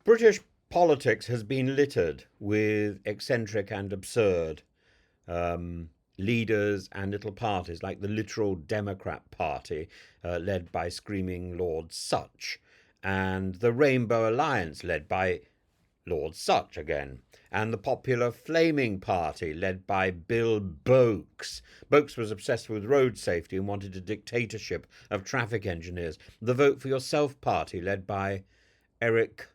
British politics has been littered with eccentric and absurd leaders and little parties, like the literal Democrat Party, led by screaming Lord Such, and the Rainbow Alliance, led by Lord Such again, and the popular Flaming Party, led by Bill Boakes. Boakes was obsessed with road safety and wanted a dictatorship of traffic engineers. The Vote for Yourself Party, led by Eric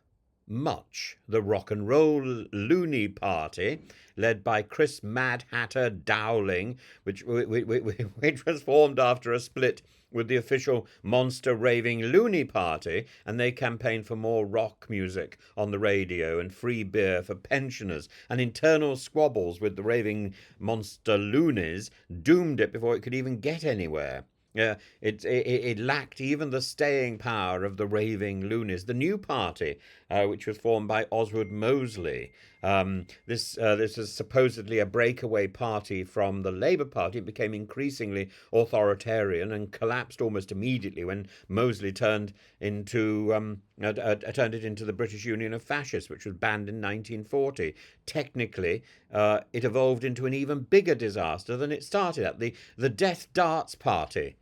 Much, the Rock and Roll Loony Party, led by Chris Mad Hatter Dowling, which was formed after a split with the official monster raving Loony Party, and they campaigned for more rock music on the radio and free beer for pensioners. And internal squabbles with the raving monster loonies doomed it before it could even get anywhere. It lacked even the staying power of the raving loonies. The new party, which was formed by Oswald Mosley, this was supposedly a breakaway party from the Labour Party. It became increasingly authoritarian and collapsed almost immediately when Mosley turned into turned it into the British Union of Fascists, which was banned in 1940. Technically, it evolved into an even bigger disaster than it started at. The Death Darts Party,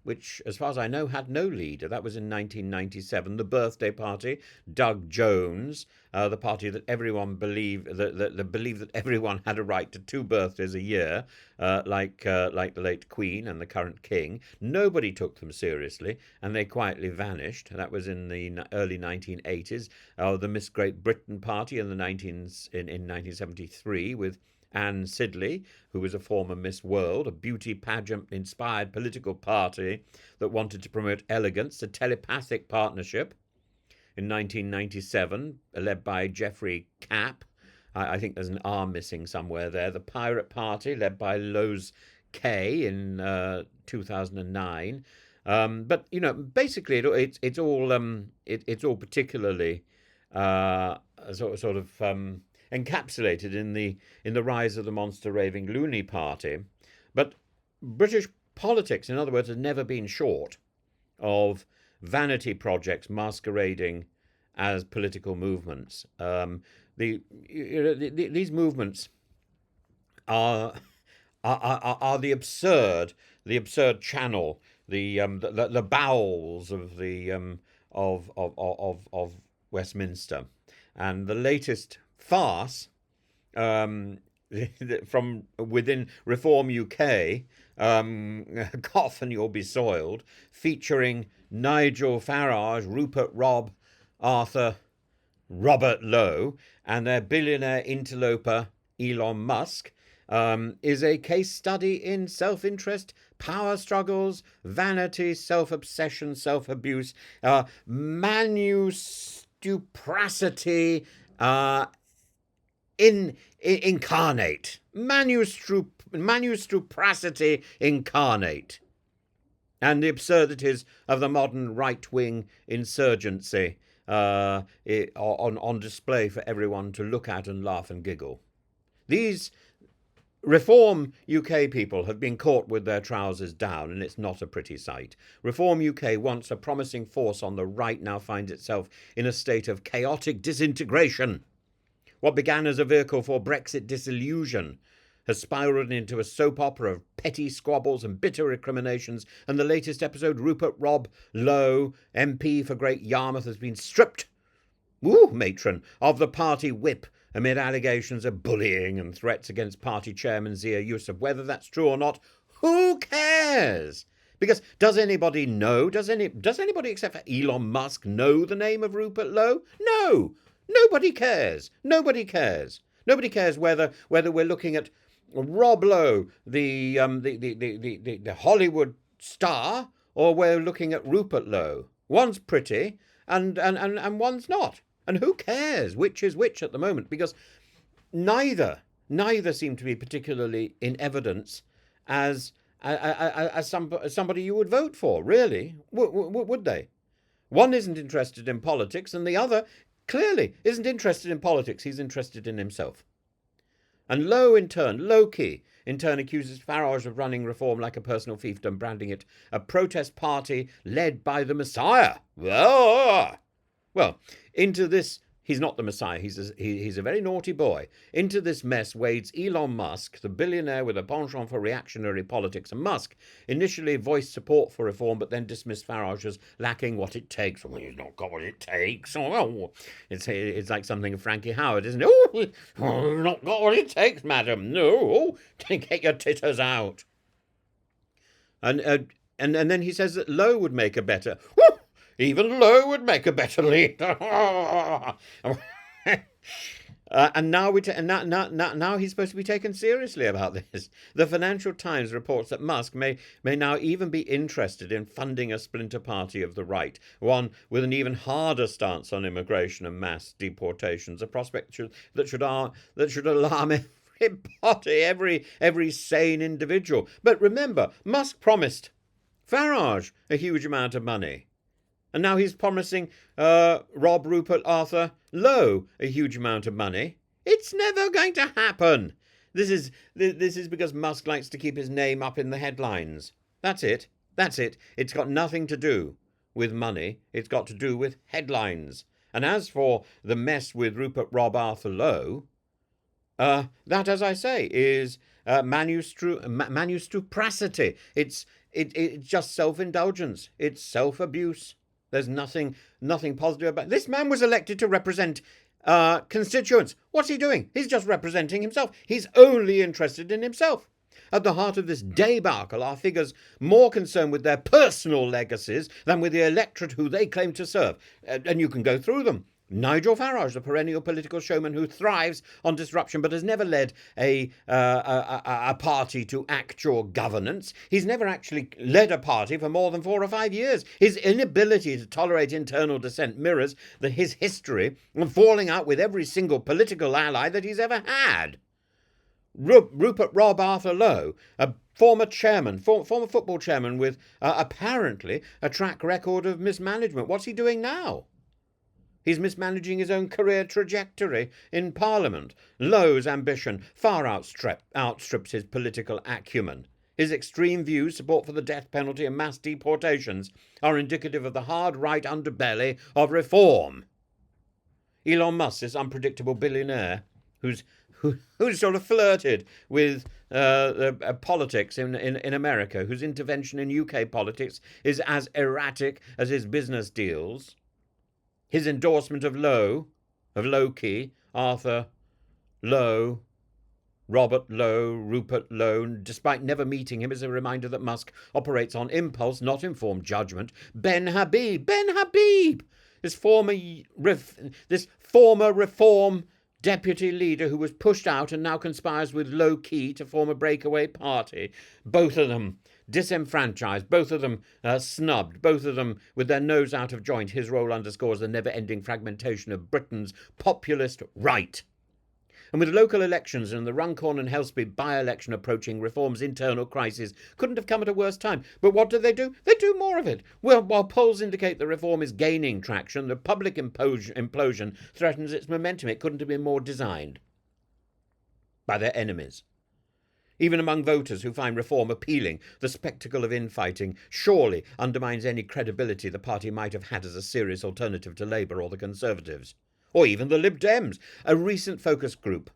which, as far as I know, had no leader. That was in 1997. The Birthday Party, Doug Jones, the party that everyone believed that everyone had a right to two birthdays a year, like the late Queen and the current King. Nobody took them seriously, and they quietly vanished. That was in the early 1980s. The Miss Great Britain Party in 1973 with Anne Sidley, who was a former Miss World, a beauty pageant-inspired political party that wanted to promote elegance, a telepathic partnership in 1997, led by Geoffrey Capp. I think there's an R missing somewhere there. The Pirate Party, led by Loz Kay in 2009. But basically, it's all particularly sort of encapsulated in the rise of the monster raving loony party. But British politics, in other words, has never been short of vanity projects masquerading as political movements. These movements are the absurd channel, the bowels of the of Westminster, and the latest farce from within Reform UK, cough and you'll be soiled, featuring Nigel Farage, Rupert Robb, Arthur Robert Lowe, and their billionaire interloper Elon Musk, is a case study in self-interest, power struggles, vanity, self-obsession, self-abuse, manustupracity, incarnate, manustupracity incarnate, and the absurdities of the modern right-wing insurgency on display for everyone to look at and laugh and giggle. These Reform UK people have been caught with their trousers down, and it's not a pretty sight. Reform UK, once a promising force on the right, now finds itself in a state of chaotic disintegration. What began as a vehicle for Brexit disillusion has spiralled into a soap opera of petty squabbles and bitter recriminations, and the latest episode, Rupert Robb Lowe, MP for Great Yarmouth, has been stripped, matron, of the party whip amid allegations of bullying and threats against party chairman Zia Yusuf. Whether that's true or not, who cares? Because does anybody know? Does anybody except for Elon Musk know the name of Rupert Lowe? No. Nobody cares. Nobody cares. Nobody cares whether we're looking at Rob Lowe, the Hollywood star, or we're looking at Rupert Lowe. One's pretty and one's not. And who cares which is which at the moment? Because neither seem to be particularly in evidence as somebody you would vote for, really. Would they? One isn't interested in politics, and the other clearly isn't interested in politics. He's interested in himself. And Lowe, Loki, in turn, accuses Farage of running reform like a personal fiefdom, branding it a protest party led by the Messiah. Well, Into this, he's not the Messiah, he's a very naughty boy. Into this mess wades Elon Musk, the billionaire with a penchant for reactionary politics. And Musk initially voiced support for reform, but then dismissed Farage as lacking what it takes. Well, he's not got what it takes. Oh, it's like something of Frankie Howard, isn't it? Oh, not got what it takes, madam. No, get your titters out. And then he says that Lowe would make a better. Even Lowe would make a better leader. And now he's supposed to be taken seriously about this. The Financial Times reports that Musk may now even be interested in funding a splinter party of the right, one with an even harder stance on immigration and mass deportations, a prospect that should alarm everybody, every sane individual. But remember, Musk promised Farage a huge amount of money. And now he's promising Rob, Rupert, Arthur, Lowe a huge amount of money. It's never going to happen. This is because Musk likes to keep his name up in the headlines. That's it. It's got nothing to do with money. It's got to do with headlines. And as for the mess with Rupert, Rob, Arthur, Lowe, that, as I say, is manustupracity. It's just self-indulgence. It's self-abuse. There's nothing positive about it. This man was elected to represent constituents. What's he doing? He's just representing himself. He's only interested in himself. At the heart of this debacle are figures more concerned with their personal legacies than with the electorate who they claim to serve. And you can go through them. Nigel Farage, the perennial political showman who thrives on disruption but has never led a party to actual governance. He's never actually led a party for more than 4 or 5 years. His inability to tolerate internal dissent mirrors his history of falling out with every single political ally that he's ever had. Rupert Rob Arthur Lowe, a former football chairman with apparently a track record of mismanagement. What's he doing now? He's mismanaging his own career trajectory in Parliament. Lowe's ambition far outstrips his political acumen. His extreme views, support for the death penalty and mass deportations, are indicative of the hard right underbelly of reform. Elon Musk, this unpredictable billionaire who's sort of flirted with politics in America, whose intervention in UK politics is as erratic as his business deals. His endorsement of Loki, Arthur Lowe, Robert Lowe, Rupert Lowe, despite never meeting him, is a reminder that Musk operates on impulse, not informed judgment. Ben Habib, this former reform deputy leader who was pushed out and now conspires with Loki to form a breakaway party. Both of them disenfranchised, both of them snubbed, both of them with their nose out of joint. His role underscores the never-ending fragmentation of Britain's populist right. And with local elections and the Runcorn and Helsby by-election approaching, reform's internal crisis couldn't have come at a worse time. But what do? They do more of it. Well, while polls indicate the reform is gaining traction, the public implosion threatens its momentum. It couldn't have been more designed by their enemies. Even among voters who find reform appealing, the spectacle of infighting surely undermines any credibility the party might have had as a serious alternative to Labour or the Conservatives, or even the Lib Dems. A recent focus group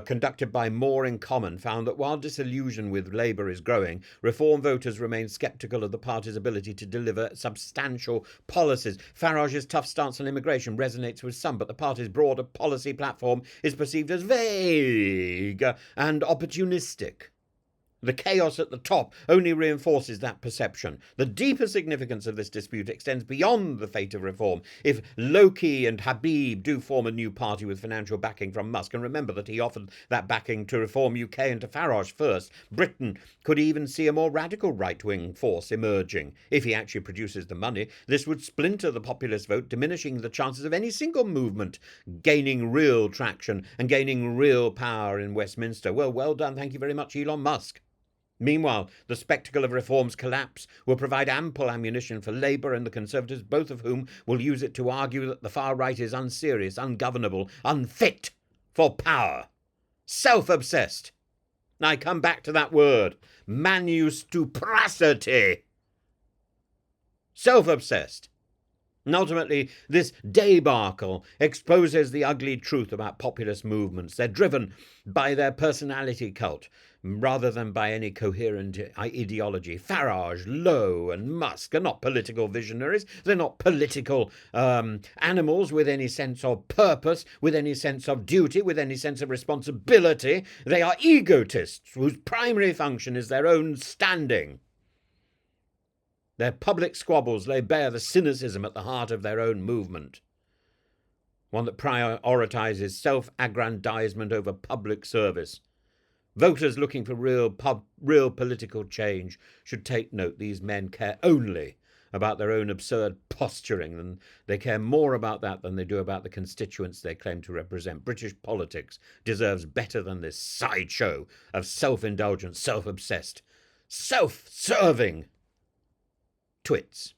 conducted by More in Common found that while disillusion with Labour is growing, Reform voters remain sceptical of the party's ability to deliver substantial policies. Farage's tough stance on immigration resonates with some, but the party's broader policy platform is perceived as vague and opportunistic. The chaos at the top only reinforces that perception. The deeper significance of this dispute extends beyond the fate of reform. If Loki and Habib do form a new party with financial backing from Musk, and remember that he offered that backing to Reform UK and to Farage first, Britain could even see a more radical right-wing force emerging. If he actually produces the money, this would splinter the populist vote, diminishing the chances of any single movement gaining real traction and gaining real power in Westminster. Well done. Thank you very much, Elon Musk. Meanwhile, the spectacle of reform's collapse will provide ample ammunition for Labour and the Conservatives, both of whom will use it to argue that the far right is unserious, ungovernable, unfit for power, self-obsessed. I come back to that word, manustupracity. Self-obsessed. And ultimately, this debacle exposes the ugly truth about populist movements. They're driven by their personality cult rather than by any coherent ideology. Farage, Lowe, and Musk are not political visionaries. They're not political animals with any sense of purpose, with any sense of duty, with any sense of responsibility. They are egotists whose primary function is their own standing. Their public squabbles lay bare the cynicism at the heart of their own movement, one that prioritizes self-aggrandizement over public service. Voters looking for real political change should take note. These men care only about their own absurd posturing, and they care more about that than they do about the constituents they claim to represent. British politics deserves better than this sideshow of self-indulgent, self-obsessed, self-serving twits.